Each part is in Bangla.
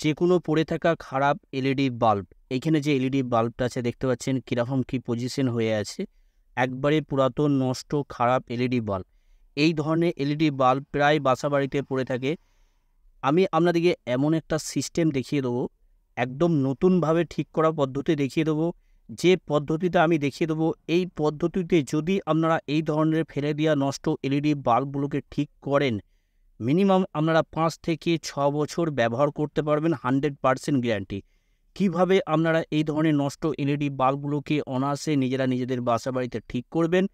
যে কোনো পড়ে থাকা খারাপ এলইডি বাল্ব, এইখানে যে এলইডি বাল্বটা আছে দেখতে পাচ্ছেন কীরকম কী পজিশন হয়ে আছে, একবারে পুরাতন নষ্ট খারাপ এলইডি বাল্ব। এই ধরনের এলইডি বাল্ব প্রায় বাসা বাড়িতে পড়ে থাকে। আমি আপনাদেরকে এমন একটা সিস্টেম দেখিয়ে দেবো, একদম নতুনভাবে ঠিক করা পদ্ধতি দেখিয়ে দেবো। যে পদ্ধতিটা আমি দেখিয়ে দেবো, এই পদ্ধতিতে যদি আপনারা এই ধরনের ফেলে দেওয়া নষ্ট এলইডি বাল্বগুলোকে ঠিক করেন, মিনিমাম আপনারা 5 থেকে 6 বছর ব্যবহার করতে পারবেন, 100% গ্যারান্টি। কীভাবে আপনারা এই ধরনের নষ্ট এলইডি বাল্বগুলোকে অনায়াসে নিজেরা নিজেদের বাসা বাড়িতে ঠিক করবেন,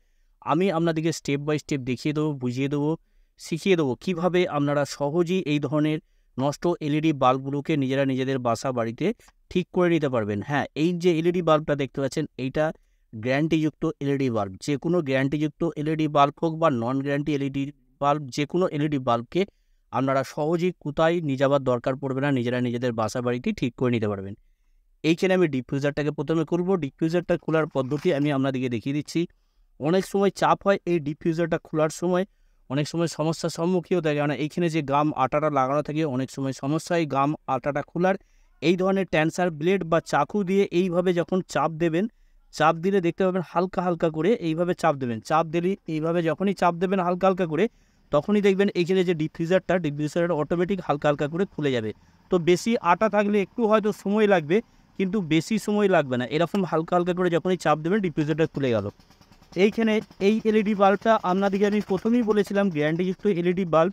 আমি আপনাদেরকে স্টেপ বাই স্টেপ দেখিয়ে দেবো, বুঝিয়ে দেবো, শিখিয়ে দেবো কীভাবে আপনারা সহজেই এই ধরনের নষ্ট এলইডি বাল্বগুলোকে নিজেরা নিজেদের বাসা বাড়িতে ঠিক করে নিতে পারবেন। হ্যাঁ, এই যে এলইডি বাল্বটা দেখতে পাচ্ছেন, এইটা গ্যারান্টিযুক্ত এলইডি বাল্ব। যে কোনো গ্যারান্টিযুক্ত এলইডি বাল্ব হোক বা নন গ্যারান্টি এলইডি বাল্ব, যে কোনো এলইডি বাল্বকে আপনারা সহজেই কোথায় নিয়ে যাওয়ার দরকার পড়বে না, নিজেরা নিজেদের বাসা বাড়িতেই ঠিক করে নিতে পারবেন। এইখানে আমি ডিফিউজারটাকে প্রথমে করব। ডিফিউজারটা খোলার পদ্ধতি আমি আপনাদেরকে দেখিয়ে দিচ্ছি। অনেক সময় চাপ হয় এই ডিফিউজারটা খোলার সময়, অনেক সময় সমস্যার সম্মুখীন হতে হয়, কারণ এইখানে যে গাম আটাটা লাগানো থাকে অনেক সময় সমস্যা হয় গাম আটাটা খোলার। এই ধরনের ট্যান্সার ব্লেড বা চাকু দিয়ে এইভাবে যখন চাপ দেবেন, চাপ দিলে দেখতে পাবেন হালকা হালকা করে এইভাবে চাপ দেবেন। চাপ দিলে এইভাবে যখনই চাপ দেবেন হালকা হালকা করে, তখনই দেখবেন এইখানে যে ডিফিউজারটা অটোমেটিক হালকা হালকা করে খুলে যাবে। তো বেশি আটা থাকলে একটু হয়তো সময় লাগবে, কিন্তু বেশি সময় লাগবে না। এরকম হালকা হালকা করে যখনই চাপ দেবেন ডিফিউজারটা খুলে গেল। এইখানে এই এলইডি বাল্বটা আপনাদেরকে আমি প্রথমেই বলেছিলাম গ্যারান্টিযুক্ত এলইডি বাল্ব।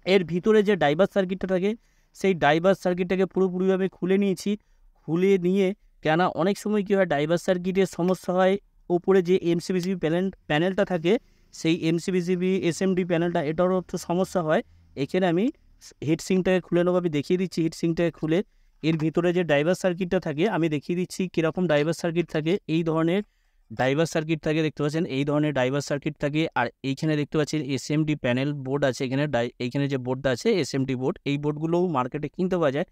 এর ভিতরে যে ডাইভার সার্কিটটা থাকে, সেই ডাইভার সার্কিটটাকে পুরোপুরিভাবে খুলে নিয়েছি। খুলে নিয়ে, কেননা অনেক সময় কী হয়, ডাইভার সার্কিটের সমস্যা হয় ওপরে যে এমসিবিসিবি প্যানেলটা থাকে, সেই এমসিবিসিবি এসএমডি প্যানেলটা, এটারও একটু সমস্যা হয়। এখানে আমি হিটসিংটাকে খুলে নেবো, আমি দেখিয়ে দিচ্ছি হিটসিংটাকে খুলে। এর ভিতরে যে ডাইভার সার্কিটটা থাকে আমি দেখিয়ে দিচ্ছি কীরকম ডাইভার সার্কিট থাকে। এই ধরনের ডাইভার সার্কিট থাকে, দেখতে পাচ্ছেন এই ধরনের ডাইভার সার্কিট থাকে। আর এইখানে দেখতে পাচ্ছেন এসএমডি প্যানেল বোর্ড আছে। এইখানে যে বোর্ডটা আছে এসএমডি বোর্ড, এই বোর্ডগুলোও মার্কেটে কিনতে পাওয়া যায়।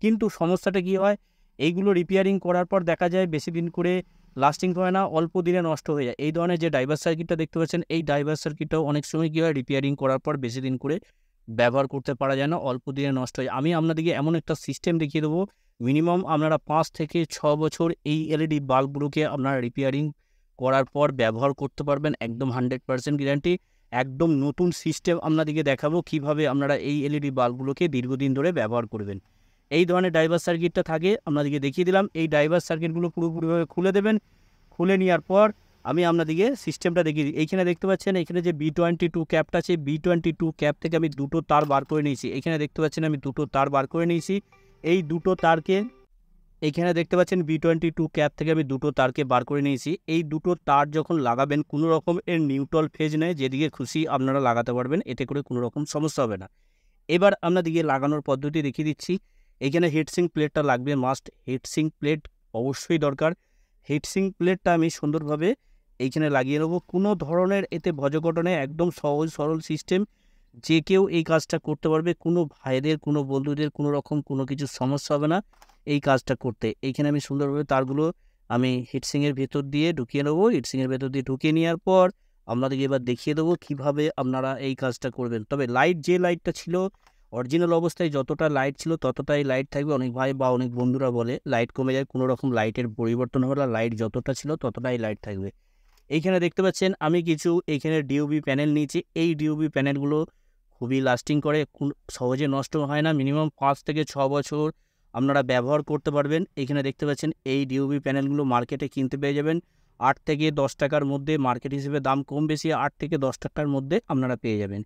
কিন্তু সমস্যাটা কী হয়, এইগুলো রিপেয়ারিং করার পর দেখা যায় বেশি দিন করে লাস্টিং করে না, অল্প দিনে নষ্ট হয়ে যায়। এই ধরনের যে ডাইভার সার্কিটটা দেখতে পাচ্ছেন, এই ডাইভার সার্কিটটাও অনেক সময় কী হয়, রিপেয়ারিং করার পর বেশি দিন করে ব্যবহার করতে পারা যায় না, অল্প দিনে নষ্ট হয়। আমি আপনাদেরকে এমন একটা সিস্টেম দেখিয়ে দেবো, মিনিমাম আপনারা 5 থেকে 6 বছর এই এলইডি বাল্বগুলোকে আপনারা রিপেয়ারিং করার পর ব্যবহার করতে পারবেন, একদম 100% গ্যারান্টি। একদম নতুন সিস্টেম আপনাদেরকে দেখাবো কীভাবে আপনারা এই এলইডি বাল্বগুলোকে দীর্ঘদিন ধরে ব্যবহার করবেন। এই ধরনের ডাইভার সার্কিটটা থাকে, আপনাদেরকে দেখিয়ে দিলাম। এই ডাইভার সার্কিটগুলো পুরোপুরিভাবে খুলে দেবেন। খুলে নেওয়ার পর আমি আপনাদেরকে সিস্টেমটা দেখিয়ে দিই। এইখানে দেখতে পাচ্ছেন এখানে যে B22 ক্যাপটা আছে, B22 ক্যাপ থেকে আমি দুটো তার বার করে নিয়েছি। এখানে দেখতে পাচ্ছেন আমি দুটো তার বার করে নিয়েছি। এই দুটো তারকে, এইখানে দেখতে পাচ্ছেন B22 ক্যাপ থেকে আমি দুটো তারকে বার করে নিয়েছি। এই দুটো তার যখন লাগাবেন, কোনো রকম এর নিউট্রাল ফেজ নেই, যেদিকে খুশি আপনারা লাগাতে পারবেন, এতে করে কোনো রকম সমস্যা হবে না। এবার আপনাদেরকে লাগানোর পদ্ধতি দেখিয়ে দিচ্ছি। এইখানে হিটসিং প্লেটটা লাগবে, মাস্ট হিটসিং প্লেট অবশ্যই দরকার। হিটসিং প্লেটটা আমি সুন্দরভাবে এইখানে লাগিয়ে নেবো। কোনো ধরনের এতে ভজঘট নেই, একদম সহজ সরল সিস্টেম, যে কেউ এই কাজটা করতে পারবে। কোনো ভাইদের, কোনো বন্ধুদের কোনো রকম কোনো কিছু সমস্যা হবে না এই কাজটা করতে। এইখানে আমি সুন্দরভাবে তারগুলো আমি হিটসিংয়ের ভেতর দিয়ে ঢুকিয়ে নেবো। হিটসিংয়ের ভেতর দিয়ে ঢুকিয়ে নেওয়ার পর আপনাদেরকে এবার দেখিয়ে দেবো কীভাবে আপনারা এই কাজটা করবেন। তবে লাইট, যে লাইটটা ছিল অরিজিনাল অবস্থায় যতটা লাইট ছিল ততটাই লাইট থাকবে। অনেক ভাই বা অনেক বন্ধুরা বলে লাইট কমে যায়, কোনো রকম লাইটের পরিবর্তন হবে না, লাইট যতটা ছিল ততটাই লাইট থাকবে। এইখানে দেখতে পাচ্ছেন আমি কিছু এইখানে ডিওবি প্যানেল নিয়েছি। এই ডিওবি প্যানেলগুলো খুবই লাস্টিং করে, সহজে নষ্ট হয় না। মিনিমাম 5 থেকে 6 বছর আপনারা ব্যবহার করতে পারবেন। এইখানে দেখতে পাচ্ছেন এই ডিওবি প্যানেলগুলো মার্কেটে কিনতে পেয়ে যাবেন 8 থেকে 10 টাকার মধ্যে। মার্কেট হিসেবে দাম কম বেশি 8 থেকে 10 টাকার মধ্যে আপনারা পেয়ে যাবেন।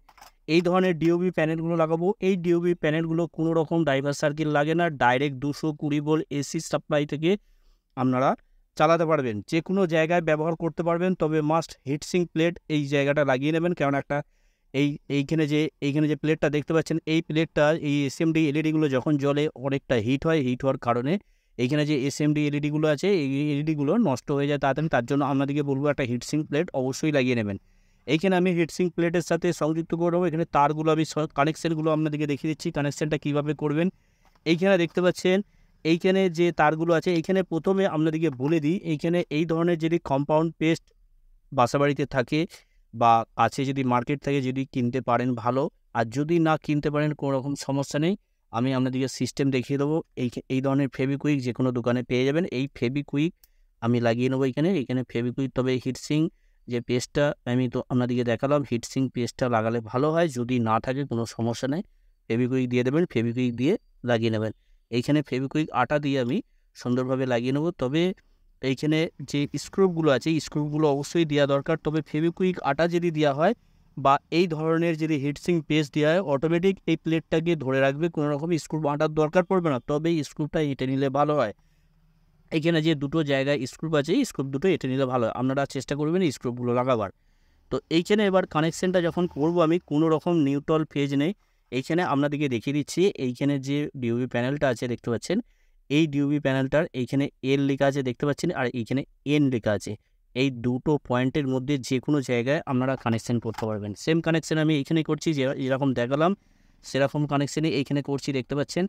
এই ধরনের ডিওবি প্যানেলগুলো লাগাবো। এই ডিওবি প্যানেলগুলো কোনো রকম ড্রাইভার সার্কিট লাগে না, ডাইরেক্ট 220 ভোল্ট এসি সাপ্লাই থেকে আপনারা চালাতে পারবেন, যে কোনো জায়গায় ব্যবহার করতে পারবেন। তবে মাস্ট হিটসিং প্লেট এই জায়গাটা লাগিয়ে নেবেন, কারণ একটা এইখানে যে প্লেটটা দেখতে পাচ্ছেন, এই প্লেটটা এই এসএমডি এলইডিগুলো যখন জ্বলে অনেকটা হিট হয়। হিট হওয়ার কারণে এইখানে যে এসএমডি এলইডিগুলো আছে, এই এলইডিগুলো নষ্ট হয়ে যায় তাড়াতাড়ি। তার জন্য আপনাদেরকে বলবো একটা হিটসিং প্লেট অবশ্যই লাগিয়ে নেবেন। এইখানে আমি হিটসিং প্লেটের সাথে সংযুক্ত করে দেবো। এখানে তারগুলো আমি কানেকশানগুলো আপনাদেরকে দেখিয়ে দিচ্ছি, কানেকশানটা কীভাবে করবেন। এইখানে দেখতে পাচ্ছেন এইখানে যে তারগুলো আছে, এইখানে প্রথমে আপনাদেরকে বলে দিই, এইখানে এই ধরনের যদি কম্পাউন্ড পেস্ট বাসাবাড়িতে থাকে বা কাছে যদি মার্কেট থেকে যদি কিনতে পারেন ভালো, আর যদি না কিনতে পারেন কোনো রকম সমস্যা নেই। আমি আপনাদেরকে সিস্টেম দেখিয়ে দেবো। এই ধরনের ফেভিকুইক যে কোনো দোকানে পেয়ে যাবেন। এই ফেভিকুইক আমি লাগিয়ে নেবো এখানে ফেভিকুইক, তবে হিটসিং যে পেস্টটা আমি তো আপনাদেরকে দেখালাম, হিটসিং পেস্টটা লাগালে ভালো হয়। যদি না থাকে কোনো সমস্যা নেই, ফেভিকুইক দিয়ে দেবেন, ফেভিকুইক দিয়ে লাগিয়ে নেবেন। এইখানে ফেভিকুইক আটা দিয়ে আমি সুন্দরভাবে লাগিয়ে নেব। তবে এইখানে যে স্ক্রুপগুলো আছে, স্ক্রুপগুলো অবশ্যই দেওয়া দরকার। তবে ফেভিকুইক আটা যদি দেওয়া হয় বা এই ধরনের যদি হিটসিং পেস্ট দেওয়া হয়, অটোমেটিক এই প্লেটটাকে ধরে রাখবে, কোনো রকম স্ক্রু আটার দরকার পড়বে না। তবে স্ক্রুপটা এঁটে নিলে ভালো হয়। এখানে যে দুটো জায়গায় স্ক্রুপ আছে, স্ক্রুপ দুটো এঁটে নিলে ভালো হয়। আপনারা চেষ্টা করবেন স্ক্রুপগুলো লাগাবার। তো এইখানে এবার কানেকশানটা যখন করব আমি, কোনো রকম নিউট্রাল ফেজ নেই। এইখানে আপনাদেরকে দেখিয়ে দিচ্ছি, এইখানে যে ডিউবি প্যানেলটা আছে দেখতে পাচ্ছেন, এই ডিউবি প্যানেলটার এইখানে এল লেখা আছে দেখতে পাচ্ছেন, আর এইখানে এন লেখা আছে। এই দুটো পয়েন্টের মধ্যে যে কোনো জায়গায় আপনারা কানেকশান করতে পারবেন। সেম কানেকশান আমি এইখানে করছি, যেরকম দেখালাম সেরকম কানেকশানই এইখানে করছি দেখতে পাচ্ছেন।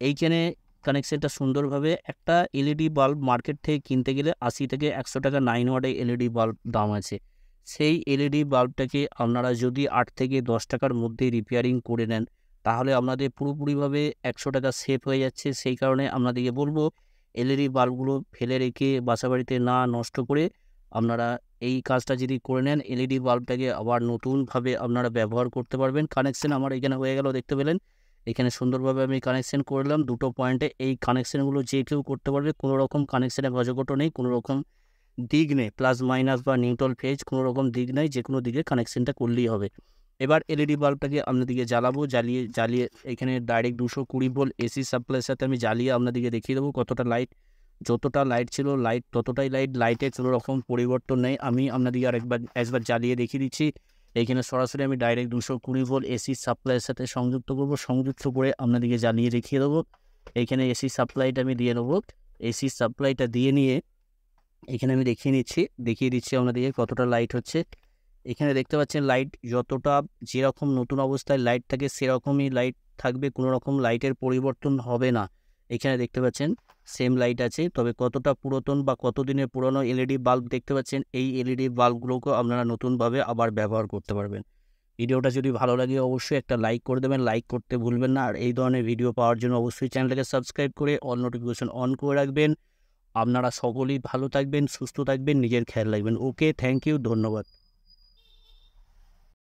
এইখানে কানেকশানটা সুন্দরভাবে, একটা এলইডি বাল্ব মার্কেট থেকে কিনতে গেলে 80 থেকে 100 টাকা 9 ওয়াটের এলইডি বাল্ব দাম আছে। সেই এলইডি বাল্বটাকে আপনারা যদি 8 থেকে 10 টাকার মধ্যে রিপেয়ারিং করে নেন, তাহলে আপনাদের পুরোপুরিভাবে 100 টাকা সেভ হয়ে যাচ্ছে। সেই কারণে আপনাদেরকে বলবো, এলইডি বাল্বগুলো ফেলে রেখে বাসাবাড়িতে না নষ্ট করে আপনারা এই কাজটা যদি করে নেন, এলইডি বাল্বটাকে আবার নতুনভাবে আপনারা ব্যবহার করতে পারবেন। কানেকশান আমার এখানে হয়ে গেল দেখতে পেলেন। এখানে সুন্দরভাবে আমি কানেকশান করলাম দুটো পয়েন্টে। এই কানেকশানগুলো যে কেউ করতে পারবে, কোনো রকম কানেকশানে গজগটো নেই, কোনো রকম দিক নেই, প্লাস মাইনাস বা নিউট্রাল ফেজ কোনো রকম দিক নেই, যে কোনো দিকে কানেকশানটা করলেই হবে। এবার এলইডি বাল্বটাকে আপনাদেরকে জ্বালাবো, জ্বালিয়ে এখানে ডাইরেক্ট 220 ভোল্ট এসি সাপ্লাইয়ের সাথে আমি জ্বালিয়ে আপনাদেরকে দেখিয়ে দেবো কতটা লাইট। যতটা লাইট ছিল লাইট ততটাই লাইট, লাইটের কোনো রকম পরিবর্তন নেই। আমি আপনাদেরকে একবার জ্বালিয়ে দেখিয়ে দিচ্ছি। এইখানে সরাসরি আমি ডাইরেক্ট 220 ভোল্ট এসি সাপ্লাইয়ের সাথে সংযুক্ত করব, সংযুক্ত করে আপনাদেরকে জ্বালিয়ে দেখিয়ে দেবো। এইখানে এসি সাপ্লাইটা আমি দিয়ে নেবো। এসি সাপ্লাইটা দিয়ে নিয়ে এখানে আমি দেখিয়ে দিচ্ছি আপনাদেরকে কতটা লাইট হচ্ছে। এখানে দেখতে পাচ্ছেন লাইট যতটা, যেরকম নতুন অবস্থায় লাইট থাকে সেরকমই লাইট থাকবে, কোনো রকম লাইটের পরিবর্তন হবে না। এখানে দেখতে পাচ্ছেন সেম লাইট আছে। তবে কতটা পুরাতন বা কতদিনের পুরনো এলইডি বাল্ব দেখতে পাচ্ছেন, এই এলইডি বাল্বগুলোকেও আপনারা নতুনভাবে আবার ব্যবহার করতে পারবেন। ভিডিওটা যদি ভালো লাগে অবশ্যই একটা লাইক করে দেবেন, লাইক করতে ভুলবেন না। আর এই ধরনের ভিডিও পাওয়ার জন্য অবশ্যই চ্যানেলটাকে সাবস্ক্রাইব করে অল নোটিফিকেশন অন করে রাখবেন। আপনারা সকলেই ভালো থাকবেন, সুস্থ থাকবেন, নিজের খেয়াল রাখবেন। ওকে, থ্যাংক ইউ, ধন্যবাদ।